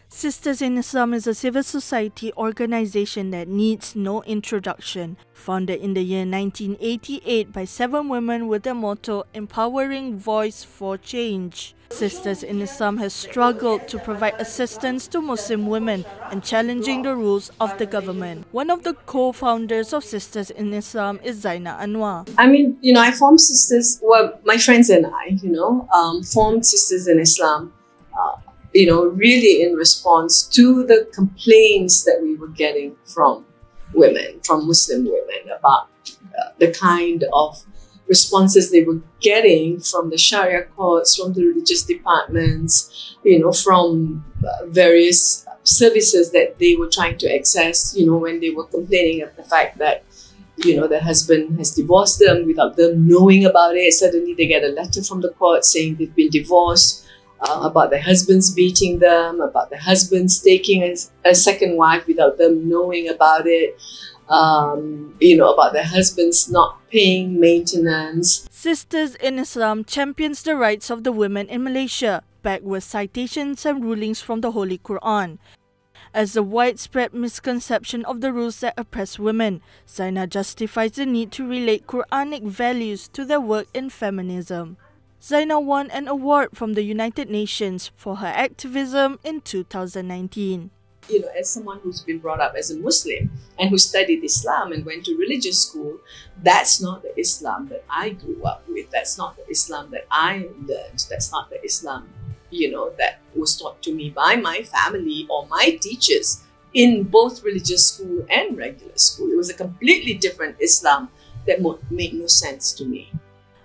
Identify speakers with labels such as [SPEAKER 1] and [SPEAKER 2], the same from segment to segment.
[SPEAKER 1] Sisters in Islam is a civil society organization that needs no introduction. Founded in the year 1988 by 7 women with the motto Empowering Voice for Change. Sisters in Islam has struggled to provide assistance to Muslim women and challenging the rules of the government. One of the co-founders of Sisters in Islam is Zainah Anwar.
[SPEAKER 2] I formed Sisters, well, my friends and I, formed Sisters in Islam, really in response to the complaints that we were getting from women, from Muslim women, about the kind of responses they were getting from the Sharia courts, from the religious departments, from various services that they were trying to access, when they were complaining of the fact that, the husband has divorced them without them knowing about it. Suddenly they get a letter from the court saying they've been divorced, about their husbands beating them, about their husbands taking a second wife without them knowing about it, about their husbands not paying maintenance.
[SPEAKER 1] Sisters in Islam champions the rights of the women in Malaysia, backed with citations and rulings from the Holy Quran. As the widespread misconception of the rules that oppress women, Zainah justifies the need to relate Quranic values to their work in feminism. Zainah won an award from the United Nations for her activism in 2019.
[SPEAKER 2] As someone who's been brought up as a Muslim and who studied Islam and went to religious school, that's not the Islam that I grew up with. That's not the Islam that I learned. That's not the Islam, that was taught to me by my family or my teachers in both religious school and regular school. It was a completely different Islam that made no sense to me.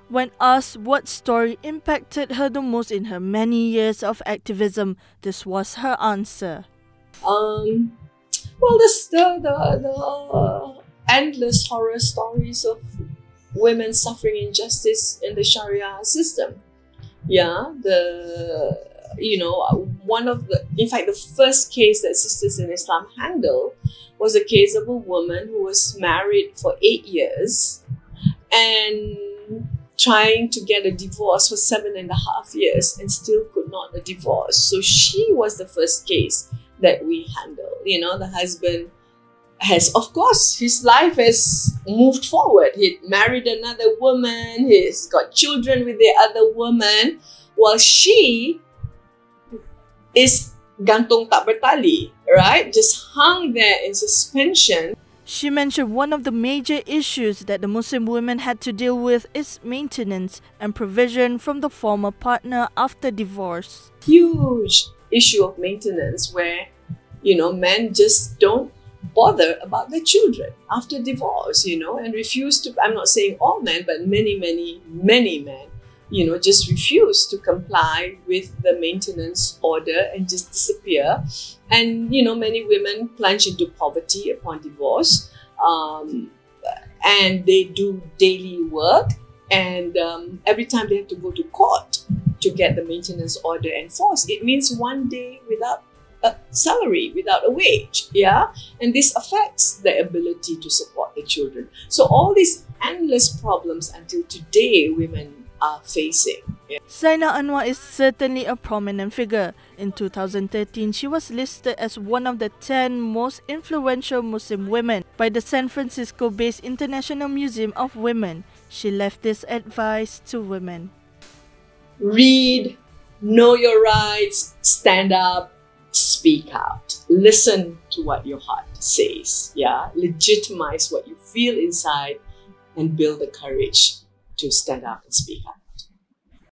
[SPEAKER 1] When asked what story impacted her the most in her many years of activism, this was her answer.
[SPEAKER 2] The endless horror stories of women suffering injustice in the Sharia system. The first case that Sisters in Islam handled was a case of a woman who was married for 8 years and trying to get a divorce for 7.5 years and still could not get a divorce. So she was the first case that we handled. The husband has, of course, his life has moved forward. He married another woman, he's got children with the other woman, while she is gantung tak bertali, right? Just hung there in suspension.
[SPEAKER 1] She mentioned one of the major issues that the Muslim women had to deal with is maintenance and provision from the former partner after divorce.
[SPEAKER 2] Huge issue of maintenance where, men just don't bother about their children after divorce, and refuse to, I'm not saying all men, but many men, just refuse to comply with the maintenance order and just disappear. And, many women plunge into poverty upon divorce, and they do daily work, and every time they have to go to court to get the maintenance order enforced, it means one day without a salary, without a wage, and this affects their ability to support the children. So all these endless problems until today women are facing.
[SPEAKER 1] Zainah Anwar is certainly a prominent figure. In 2013, she was listed as one of the 10 most influential Muslim women by the San Francisco-based International Museum of Women. She left this advice to women.
[SPEAKER 2] Read, know your rights, stand up, speak out. Listen to what your heart says, legitimize what you feel inside and build the courage to stand up and speak up.